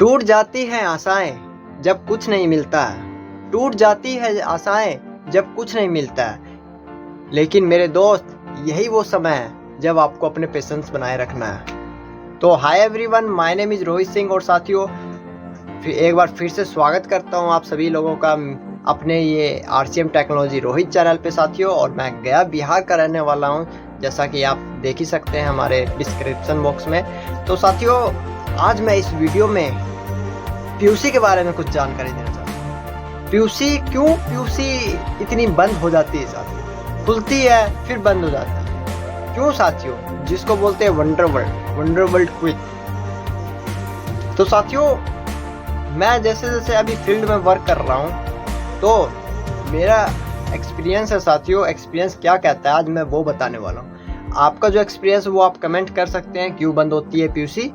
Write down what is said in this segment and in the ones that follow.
टूट जाती हैं आशाएं जब कुछ नहीं मिलता है। टूट जाती है आशाएं जब कुछ नहीं मिलता है। लेकिन मेरे दोस्त, यही वो समय है जब आपको अपने पेशेंस बनाए रखना है। तो hi everyone, my name is Rohit Singh. और साथियों, एक बार फिर से स्वागत करता हूं आप सभी लोगों का अपने ये RCM टेक्नोलॉजी रोहित चैनल पे साथियों। और मैं गया बिहार का रहने वाला हूं, जैसा कि आप देख ही सकते हैं हमारे डिस्क्रिप्शन बॉक्स में। तो साथियों, आज मैं इस वीडियो में पीयूसी के बारे में कुछ जानकारी देना चाहता हूँ। पीयूसी इतनी बंद हो जाती है साथियों, खुलती है फिर बंद हो जाती है, क्यों साथियों? जिसको बोलते हैं वंडर वर्ल्ड क्विक। तो साथियों, मैं जैसे जैसे अभी फील्ड में वर्क कर रहा हूँ, तो मेरा एक्सपीरियंस है साथियों। एक्सपीरियंस क्या कहता है आज मैं वो बताने वाला हूँ। आपका जो एक्सपीरियंस है वो आप कमेंट कर सकते हैं क्यों बंद होती है पीयूसी।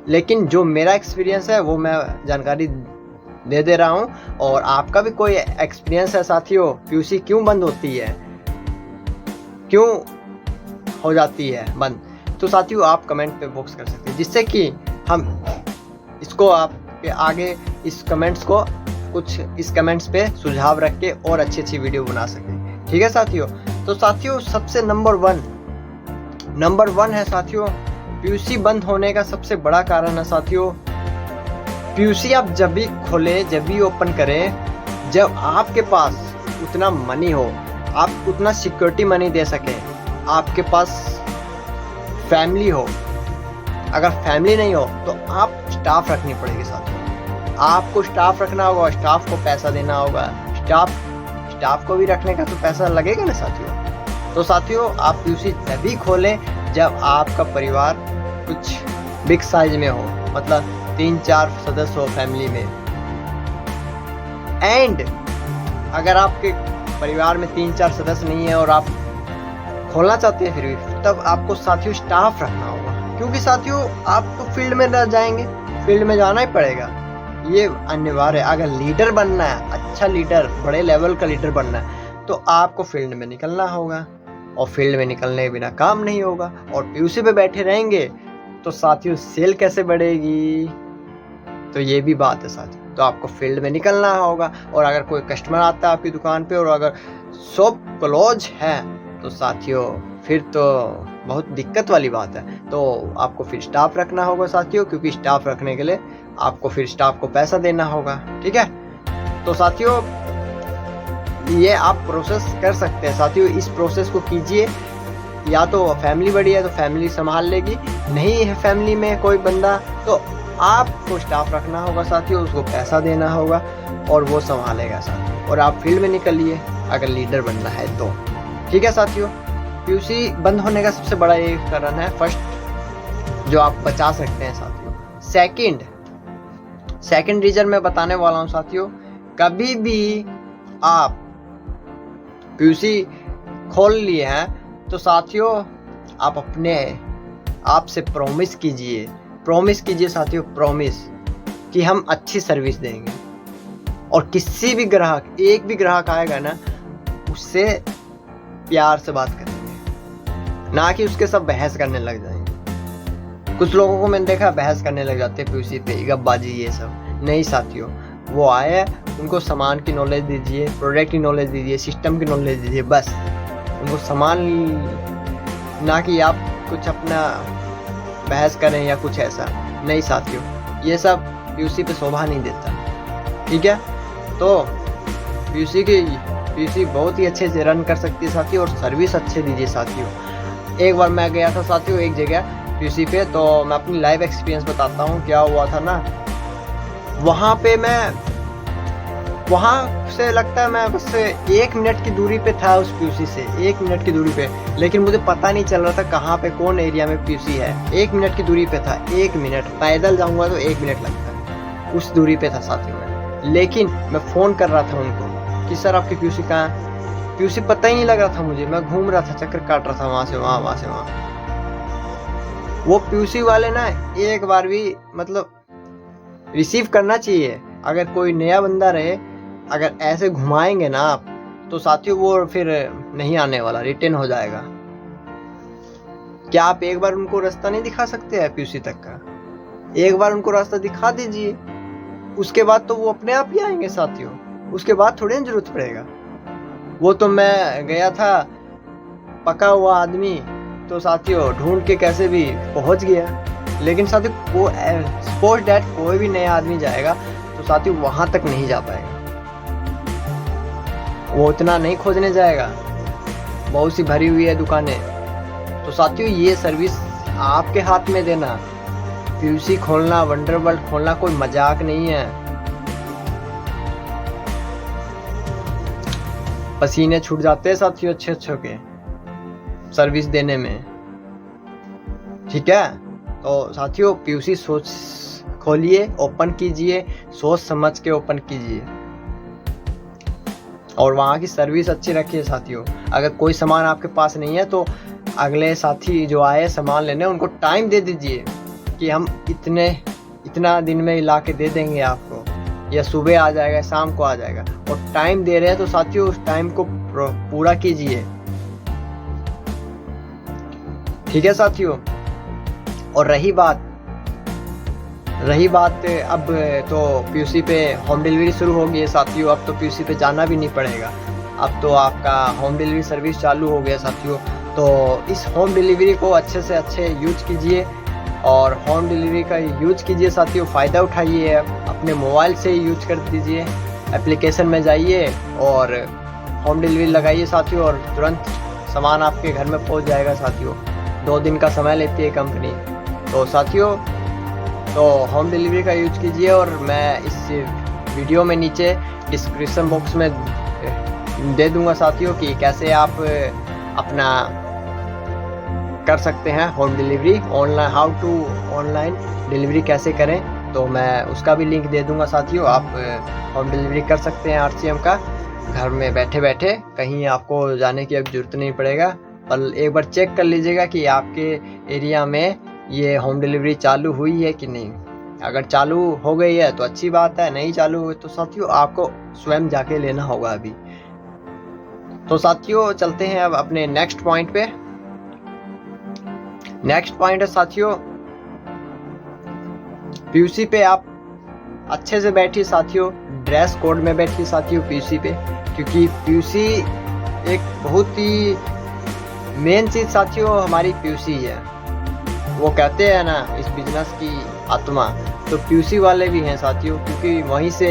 लेकिन जो मेरा एक्सपीरियंस है वो मैं जानकारी दे रहा हूँ। और आपका भी कोई एक्सपीरियंस है साथियों, पीयूसी क्यों बंद होती है, क्यों हो जाती है बंद, तो साथियों आप कमेंट पे बॉक्स कर सकते हैं, जिससे कि हम इसको आपके आगे इस कमेंट्स पे सुझाव रख के और अच्छी वीडियो बना सकें। ठीक है साथियों? तो साथियों, सबसे नंबर वन है साथियों, पीयूसी बंद होने का सबसे बड़ा कारण है साथियों, पीयूसी आप जब भी खोलें, जब भी ओपन करें, जब आपके पास उतना मनी हो, आप उतना सिक्योरिटी मनी दे सकें, आपके पास फैमिली हो। अगर फैमिली नहीं हो तो आप स्टाफ रखनी पड़ेगी साथियों। आपको स्टाफ रखना होगा, स्टाफ को पैसा देना होगा, स्टाफ को भी रखने का तो पैसा लगेगा ना साथियों। तो साथियों, आप पीयूसी तभी खोलें जब आपका परिवार कुछ बिग साइज में हो, मतलब 3-4 सदस्य हो फैमिली में। एंड अगर आपके परिवार में 3-4 सदस्य नहीं है और आप खोलना चाहते हैं फिर भी, तब आपको साथियों स्टाफ रखना होगा। क्योंकि साथियों, आप तो फील्ड में न जाएंगे, फील्ड में जाना ही पड़ेगा, ये अनिवार्य है। अगर लीडर बनना है, अच्छा लीडर, बड़े लेवल का लीडर बनना है, तो आपको फील्ड में निकलना होगा। और फील्ड में निकलने के बिना काम नहीं होगा। और पीयूसी पे बैठे रहेंगे तो साथियों सेल कैसे बढ़ेगी? तो ये भी बात है साथियों। तो आपको फील्ड में निकलना होगा। और अगर कोई कस्टमर आता है आपकी दुकान पे और अगर शॉप क्लोज है, तो साथियों फिर तो बहुत दिक्कत वाली बात है। तो आपको फिर स्टाफ रखना होगा साथियों, क्योंकि स्टाफ रखने के लिए आपको फिर स्टाफ को पैसा देना होगा। ठीक है? तो साथियों, ये आप प्रोसेस कर सकते हैं साथियों। इस प्रोसेस को कीजिए। या तो फैमिली बड़ी है तो फैमिली संभाल लेगी, नहीं है फैमिली में कोई बंदा तो आपको स्टाफ रखना होगा साथियों, उसको पैसा देना होगा और वो संभालेगा साथियों। और आप फील्ड में निकलिए अगर लीडर बनना है तो। ठीक है साथियों? पीयूसी बंद होने का सबसे बड़ा ये कारण है फर्स्ट, जो आप बचा सकते हैं साथियों। सेकंड रीजन मैं बताने वाला हूँ साथियों। कभी भी आप पीयूसी खोल लिए हैं तो साथियों आप अपने आप से प्रॉमिस कीजिए साथियों, प्रॉमिस कि हम अच्छी सर्विस देंगे। और किसी भी ग्राहक, एक भी ग्राहक आएगा ना, उससे प्यार से बात करेंगे, ना कि उसके सब बहस करने लग जाएंगे। कुछ लोगों को मैंने देखा बहस करने लग जाते हैं पीयूसी पे, गपबाजी ये सब नहीं साथियों। वो आए, उनको सामान की नॉलेज दीजिए, प्रोडक्ट की नॉलेज दीजिए, सिस्टम की नॉलेज दीजिए, बस उनको सामान, ना कि आप कुछ अपना बहस करें या कुछ ऐसा नहीं साथियों। ये सब पीयूसी पे शोभा नहीं देता। ठीक है? तो पीयूसी बहुत ही अच्छे से रन कर सकती है साथियों, और सर्विस अच्छे दीजिए साथियों। एक बार मैं गया था साथियों एक जगह पीयूसी पे, तो मैं अपनी लाइव एक्सपीरियंस बताता हूँ। क्या हुआ था ना, वहाँ पे वहाँ से लगता है मैं बस 1 मिनट की दूरी पे था उस पीयूसी से, 1 मिनट की दूरी पे। लेकिन मुझे पता नहीं चल रहा था कहाँ पे, कौन एरिया में पीयूसी है। 1 मिनट की दूरी पे था, 1 मिनट, पैदल जाऊँगा तो 1 मिनट लगता है, उस दूरी पे था साथियों में। लेकिन मैं फ़ोन कर रहा था उनको कि सर आपकी पीयूसी कहाँ है? पीयूसी पता ही नहीं लग रहा था मुझे, मैं घूम रहा था, चक्कर काट रहा था वहाँ से वहाँ। वो पीयूसी वाले ना एक बार भी मतलब रिसीव करना चाहिए। अगर कोई नया बंदा रहे, अगर ऐसे घुमाएंगे ना आप, तो साथियों वो फिर नहीं आने वाला, रिटर्न हो जाएगा। क्या आप एक बार उनको रास्ता नहीं दिखा सकते हैं पीयूसी तक का? एक बार उनको रास्ता दिखा दीजिए, उसके बाद तो वो अपने आप ही आएंगे साथियों, उसके बाद थोड़ी ना जरूरत पड़ेगा। वो तो मैं गया था पका हुआ आदमी, तो साथियों ढूंढ के कैसे भी पहुंच गया। लेकिन साथियों वो सपोज दैट कोई भी नया आदमी जाएगा तो साथियों वहां तक नहीं जा पाएगा, वो उतना नहीं खोजने जाएगा, बहुत सी भरी हुई है दुकानें। तो साथियों ये सर्विस आपके हाथ में देना, पीयूसी खोलना, वंडरवर्ल्ड खोलना कोई मजाक नहीं है। पसीने छूट जाते हैं साथियों अच्छे अच्छे के सर्विस देने में, ठीक है। तो साथियों पीयूसी सोच खोलिए, ओपन कीजिए, सोच समझ के ओपन कीजिए और वहाँ की सर्विस अच्छी रखिए साथियों। अगर कोई सामान आपके पास नहीं है तो अगले साथी जो आए सामान लेने उनको टाइम दे दीजिए कि हम इतना दिन में ला के दे देंगे आपको, या सुबह आ जाएगा शाम को आ जाएगा। और टाइम दे रहे हैं तो साथियों उस टाइम को पूरा कीजिए, ठीक है साथियों। और रही बात अब तो पीयूसी पे होम डिलीवरी शुरू हो गई है साथियों। अब तो पीयूसी पे जाना भी नहीं पड़ेगा, अब तो आपका होम डिलीवरी सर्विस चालू हो गया साथियों। तो इस होम डिलीवरी को अच्छे से अच्छे यूज कीजिए और होम डिलीवरी का यूज कीजिए साथियों, फ़ायदा उठाइए, अपने मोबाइल से ही यूज कर दीजिए, एप्लीकेशन में जाइए और होम डिलीवरी लगाइए साथियों और तुरंत सामान आपके घर में पहुंच जाएगा साथियों। 2 दिन का समय लेती है कंपनी। तो साथियों तो होम डिलीवरी का यूज कीजिए और मैं इस वीडियो में नीचे डिस्क्रिप्शन बॉक्स में दे दूंगा साथियों कि कैसे आप अपना कर सकते हैं home delivery online, how to online delivery कैसे करें। तो मैं उसका भी लिंक दे दूंगा साथियों, आप होम डिलीवरी कर सकते हैं RCM का घर में बैठे बैठे, कहीं आपको जाने की अब जरूरत नहीं पड़ेगा। और एक बार चेक कर लीजिएगा कि आपके एरिया में ये होम डिलीवरी चालू हुई है कि नहीं। अगर चालू हो गई है तो अच्छी बात है, नहीं चालू हुई तो साथियों आपको स्वयं जाके लेना होगा अभी। तो साथियों चलते हैं अब अपने नेक्स्ट पॉइंट पे। नेक्स्ट पॉइंट है साथियों पीयूसी पे आप अच्छे से बैठिए साथियों, ड्रेस कोड में बैठिए साथियों पीयूसी पे, क्योंकि पीयूसी एक बहुत ही मेन चीज साथियों हमारी पीयूसी है। वो कहते हैं ना इस बिजनेस की आत्मा, तो पीयूसी वाले भी हैं साथियों, क्योंकि वहीं से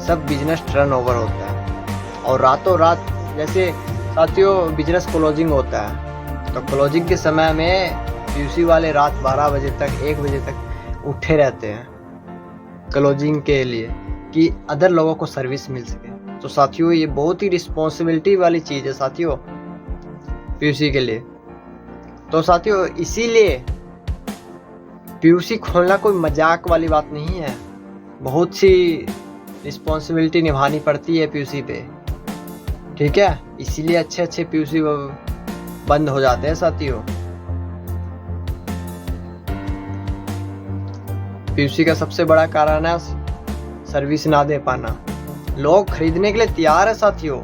सब बिजनेस टर्न ओवर होता है। और रातों रात जैसे साथियों बिजनेस क्लोजिंग होता है, तो क्लोजिंग के समय में पीयूसी वाले रात 12 बजे तक 1 बजे तक उठे रहते हैं क्लोजिंग के लिए कि अदर लोगों को सर्विस मिल सके। तो साथियों ये बहुत ही रिस्पॉन्सिबिलिटी वाली चीज़ है साथियों पीयूसी के लिए। तो साथियों इसीलिए पीयूसी खोलना कोई मजाक वाली बात नहीं है, बहुत सी रिस्पॉन्सिबिलिटी निभानी पड़ती है पीयूसी पे, ठीक है। इसीलिए अच्छे अच्छे पीयूसी बंद हो जाते हैं साथियों। पीयूसी का सबसे बड़ा कारण है सर्विस ना दे पाना। लोग खरीदने के लिए तैयार है साथियों,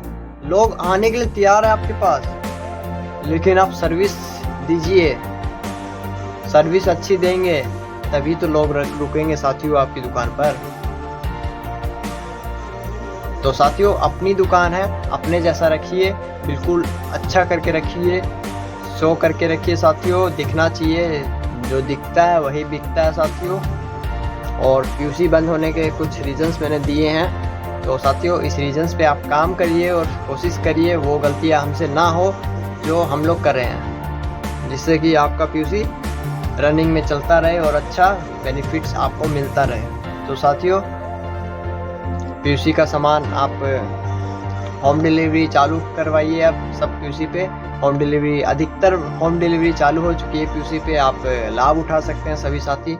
लोग आने के लिए तैयार है आपके पास, लेकिन आप सर्विस दीजिए, सर्विस अच्छी देंगे तभी तो लोग रुकेंगे साथियों आपकी दुकान पर। तो साथियों अपनी दुकान है, अपने जैसा रखिए, बिल्कुल अच्छा करके रखिए, शो करके रखिए साथियों, दिखना चाहिए, जो दिखता है वही बिकता है साथियों। और पीयूसी बंद होने के कुछ रीजंस मैंने दिए हैं, तो साथियों इस रीजंस पे आप काम करिए और कोशिश करिए वो गलतियां हमसे ना हो जो हम लोग कर रहे हैं, जिससे कि आपका पीयूसी रनिंग में चलता रहे और अच्छा बेनिफिट्स आपको मिलता रहे। तो साथियों पीयूसी का सामान आप होम डिलीवरी चालू करवाइए, अब सब पीयूसी पे होम डिलीवरी, अधिकतर होम डिलीवरी चालू हो चुकी है पीयूसी पे, आप लाभ उठा सकते हैं सभी साथी।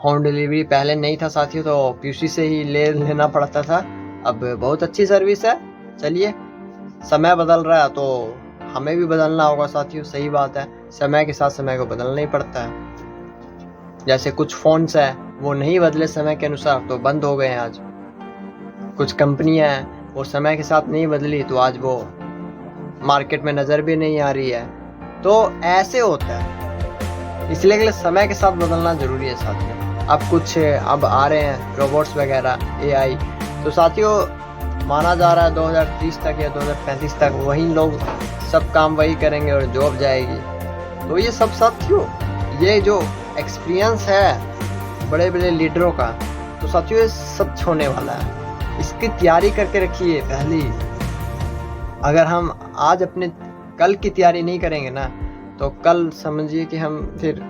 होम डिलीवरी पहले नहीं था साथियों, तो पीयूसी से ही लेना पड़ता था, अब बहुत अच्छी सर्विस है। चलिए समय बदल रहा है तो हमें भी बदलना होगा साथियों, सही बात है, समय के साथ समय को बदलना ही पड़ता है। जैसे कुछ फोन्स है वो नहीं बदले समय के अनुसार तो बंद हो गए हैं आज, कुछ कंपनियां हैं वो समय के साथ नहीं बदली तो आज वो मार्केट में नज़र भी नहीं आ रही है। तो ऐसे होता है, इसलिए के लिए समय के साथ बदलना जरूरी है साथियों। अब कुछ अब आ रहे हैं रोबोट्स वगैरह, एआई। तो साथियों माना जा रहा है 2030 तक या 2035 तक वही लोग सब काम वही करेंगे और जॉब जाएगी। तो ये सब साथियों, ये जो एक्सपीरियंस है बड़े बड़े लीडरों का, तो साथियों ये सब होने वाला है। इसकी तैयारी करके रखिए पहले। अगर हम आज अपने कल की तैयारी नहीं करेंगे ना, तो कल समझिए कि हम फिर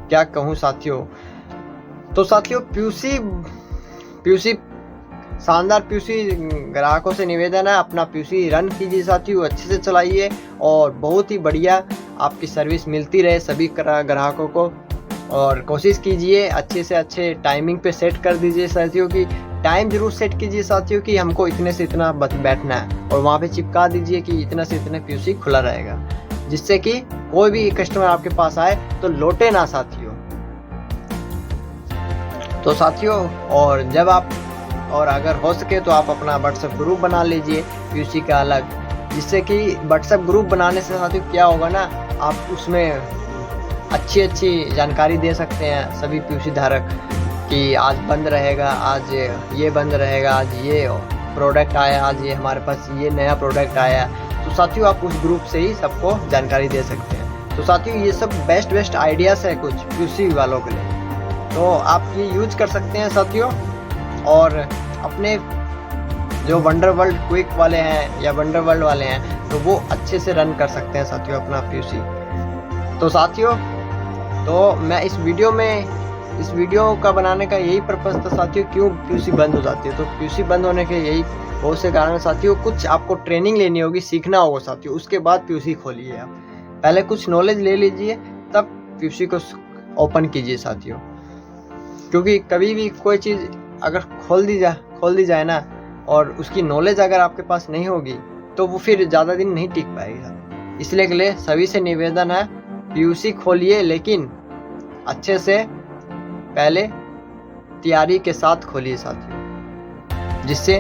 क्या कहूँ साथियों। तो साथियों पीयूसी शानदार पीयूसी ग्राहकों से निवेदन है, अपना पीयूसी रन कीजिए साथियों, अच्छे से चलाइए और बहुत ही बढ़िया आपकी सर्विस मिलती रहे सभी ग्राहकों को। और कोशिश कीजिए अच्छे से अच्छे टाइमिंग पे सेट कर दीजिए साथियों की टाइम जरूर सेट कीजिए साथियों कि हमको इतने से इतना बैठना है, और वहाँ पे चिपका दीजिए कि इतना से इतना पीयूसी खुला रहेगा, जिससे कि कोई भी कस्टमर आपके पास आए तो लौटे ना साथियों। तो साथियों और अगर हो सके तो आप अपना व्हाट्सएप ग्रुप बना लीजिए पीयूसी का अलग, जिससे कि व्हाट्सएप ग्रुप बनाने से साथियों क्या होगा ना, आप उसमें अच्छी जानकारी दे सकते हैं सभी पीयूसी धारक कि आज बंद रहेगा, आज ये बंद रहेगा, आज ये प्रोडक्ट आया, आज ये हमारे पास ये नया प्रोडक्ट आया। तो साथियों आप उस ग्रुप से ही सबको जानकारी दे सकते हैं। तो साथियों ये सब बेस्ट आइडियाज़ है कुछ पीयूसी वालों के लिए, तो आप ये यूज कर सकते हैं साथियों। और अपने जो वंडर वर्ल्ड क्विक वाले हैं या वंडर वर्ल्ड वाले हैं, तो वो अच्छे से रन कर सकते हैं साथियों अपना पीयूसी। तो साथियों मैं इस वीडियो का बनाने का यही पर्पस था साथियों, क्यों पीयूसी बंद हो जाती है। तो पीयूसी बंद होने के यही बहुत से कारण साथियों। कुछ आपको ट्रेनिंग लेनी होगी, सीखना होगा साथियों, उसके बाद पीयूसी खोलिए। आप पहले कुछ नॉलेज ले लीजिए, तब पीयूसी को ओपन कीजिए साथियों। क्योंकि कभी भी कोई चीज़ अगर खोल दी जाए ना, और उसकी नॉलेज अगर आपके पास नहीं होगी, तो वो फिर ज़्यादा दिन नहीं टिक पाएगी। इसलिए के लिए सभी से निवेदन है, पीयूसी खोलिए, लेकिन अच्छे से पहले तैयारी के साथ खोलिए साथियों, जिससे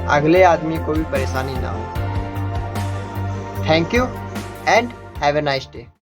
अगले आदमी को भी परेशानी ना हो। Thank you and have a nice day.